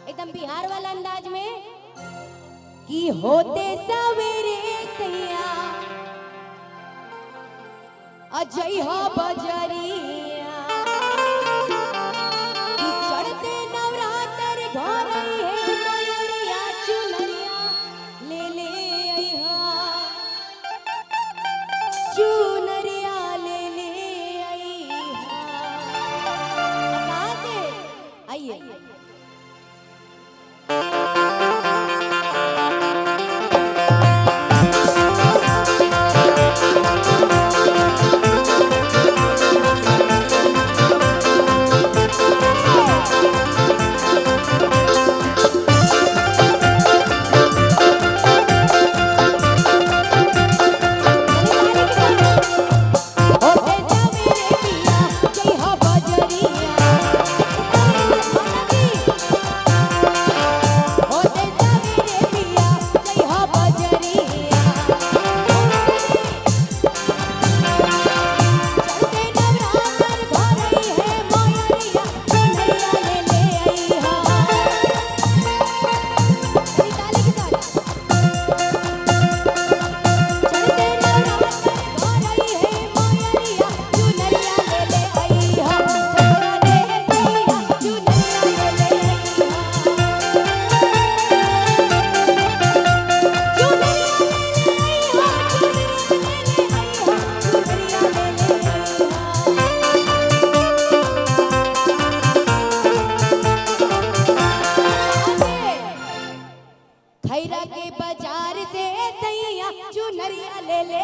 एकदम बिहार वाला अंदाज में कि होते सवेरे सैया अजय हो बजरिया कि चढ़ते नवरात्र घर है मयूरिया चुनरिया ले ले अइहा चुनरिया ले ले अइहा। कहाँ से आइए खैरा के बाजार से सैया चुनरिया ले ले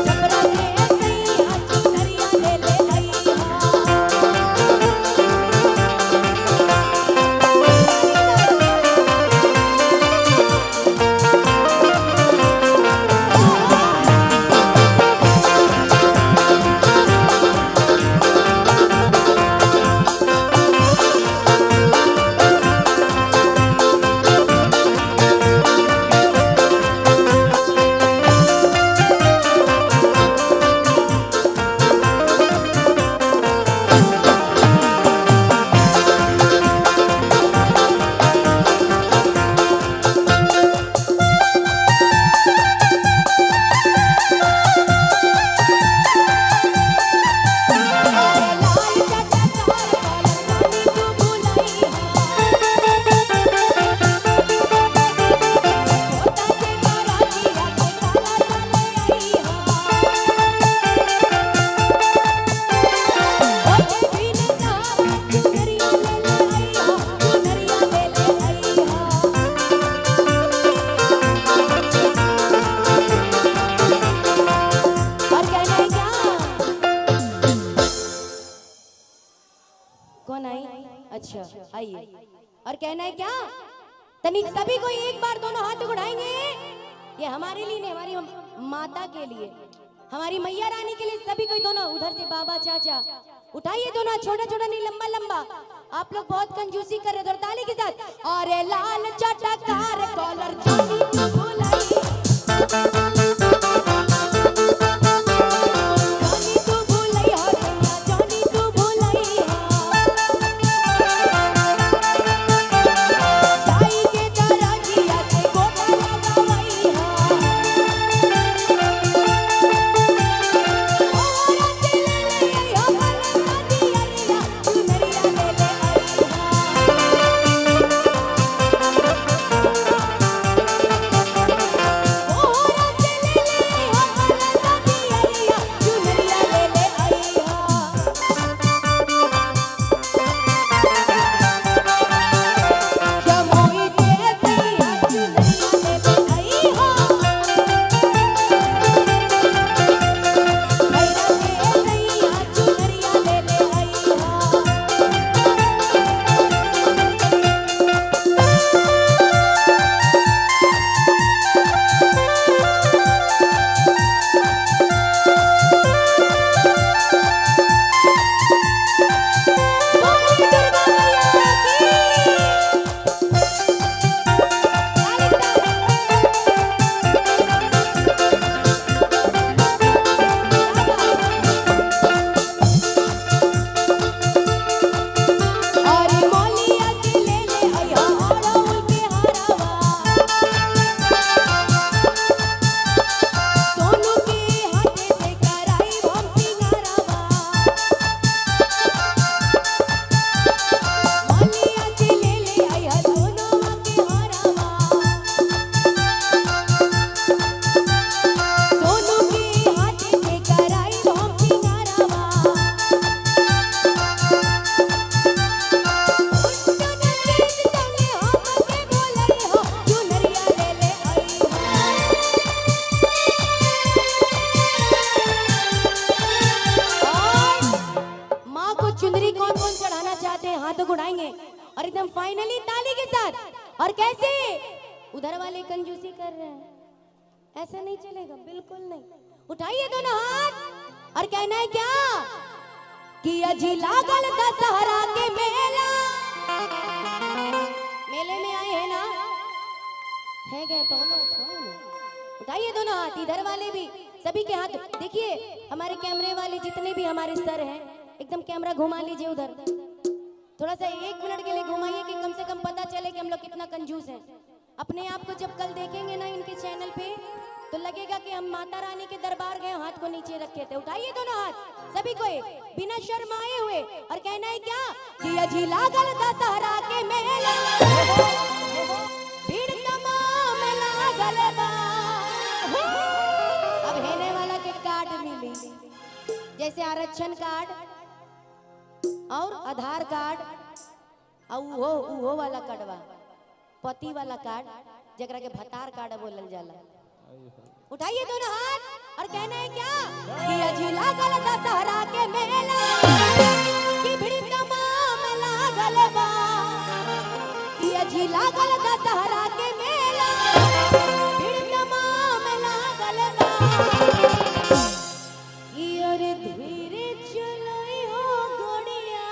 छपरा से सैया चुनरिया ले ले कौन आई? अच्छा आइए। और कहना है क्या तनिक सभी को एक बार दोनों हाथ उठाएंगे। ये हमारे लिए नहीं, हमारी माता के लिए, हमारी मैया रानी के लिए। सभी को दोनों उधर से बाबा चाचा उठाइए दोनों, छोटा छोटा नहीं लंबा लंबा। आप लोग बहुत कंजूसी कर रहे थे। ताली के साथ। और लाल चटकार कॉलर जानी तू भुलाई चुंदरी कौन कौन चढ़ाना चाहते हैं हाथों को उठाएंगे और एकदम फाइनली ताली के साथ। और कैसे उधर वाले कंजूसी कर रहे हैं, ऐसा नहीं चलेगा, बिल्कुल नहीं। उठाइए दोनों हाथ और कहना है क्या कि अजी लागल दशहरा के मेला। मेले में आए हैं ना, है गए तो ना, उठाओ ना, उठाइए दोनों हाथ, इधर वाले भी, सभी के हाथ। देखिए हमारे कैमरे वाले जितने भी हमारे सर हैं, एकदम कैमरा घुमा लीजिए उधर, थोड़ा सा 1 मिनट के लिए घुमाइए कि कम से कम पता चले कि हम लोग कितना कंजूस हैं। अपने आप को जब कल देखेंगे ना इनके चैनल पे तो लगेगा कि हम माता रानी के दरबार गए, हाथ को नीचे रखे थे। उठाइए दोनों हाथ सभी को बिना शर्माए हुए और कहना है क्या कि अजी लागल दशहरा के मेला, भीड़ तमाम लागल बा। अब हेने वाला के कार्ड मिली, जैसे आरक्षण कार्ड और आधार कार्ड और वो वाला कार्डवा, पति वाला कार्ड, जकरा के भतार कार्ड बोलल जाला। उठाइए दोनों हाथ और कहना है क्या कि अजी लागल दशहरा के मेला, कि भीड़ तमाम लागल बा, कि अजी लागल दशहरा के मेला, भीड़ तमाम लागल बा। और धीरे चलाई हो गोड़िया,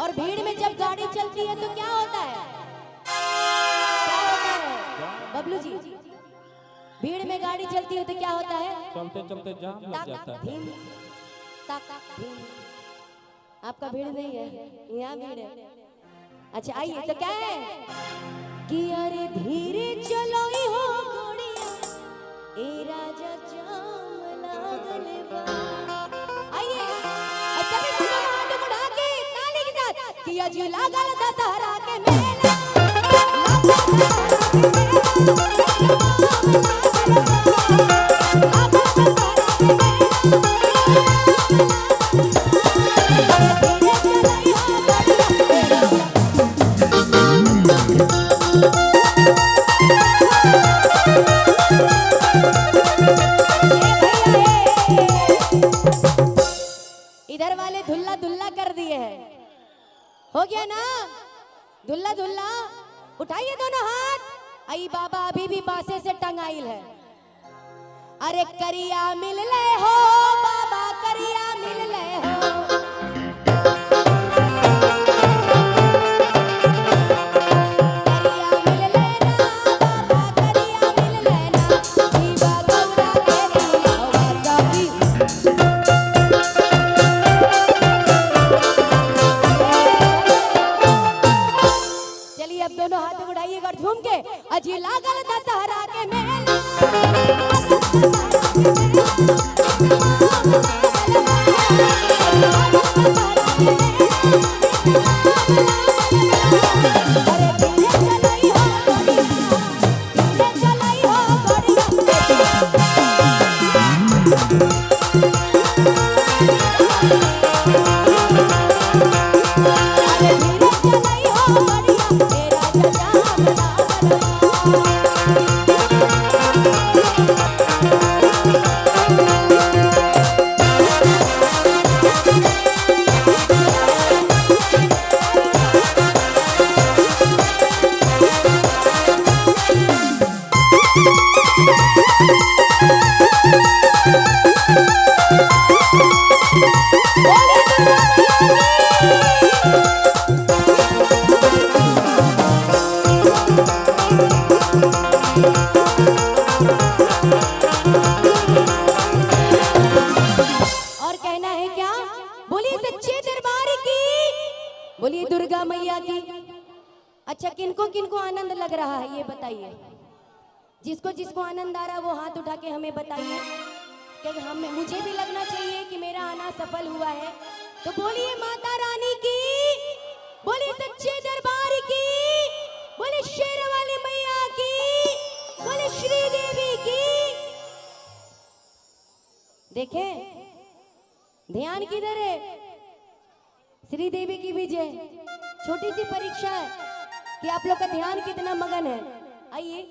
और भीड़ में जब गाड़ी चलती है तो क्या होता है, बबलू जी, भीड़ में गाड़ी चलती है तो क्या होता है, चलते चलते जाम लग जाता है। आपका भीड़ नहीं है, यहाँ भीड़ है। अच्छा आइए, तो क्या है कि अरे धीरे चलो हो गोड़िया, ए राजा जाम लागल बा। आइए सभी लोग हाथ बढ़ा के ताली के साथ कि अजी लागल दशहरा के मेला, इधर वाले धुल्ला धुल्ला कर दिए हैं, हो गया ना धुल्ला धुल्ला। उठाइए दोनों हाथ। आई बाबा अभी भी बासे से टंगाइल है। अरे करिया मिल ले हो बाबा, करिया मिल ले हो, करिया मिल लेना बाबा, करिया मिल लेना, जीवा गौरा के दिलवा सभी। चलिए अब दोनों हाथ उठाइएगा और झूम के अजी लागल दशहरा के मेला, बोलिए दुर्गा मैया की। अच्छा किनको किनको आनंद लग रहा है ये बताइए, जिसको जिसको आनंद आ रहा है वो हाथ उठा के हमें बताइए, क्योंकि हमें मुझे भी लगना चाहिए कि मेरा आना सफल हुआ है। तो बोलिए माता रानी की, बोलिए सच्चे दरबार की, बोलिए शेर वाली मैया की, बोलिए श्री देवी की। देखें ध्यान किधर है, श्री देवी की भी जय। छोटी सी परीक्षा है कि आप लोग का ध्यान कितना मगन है। आइए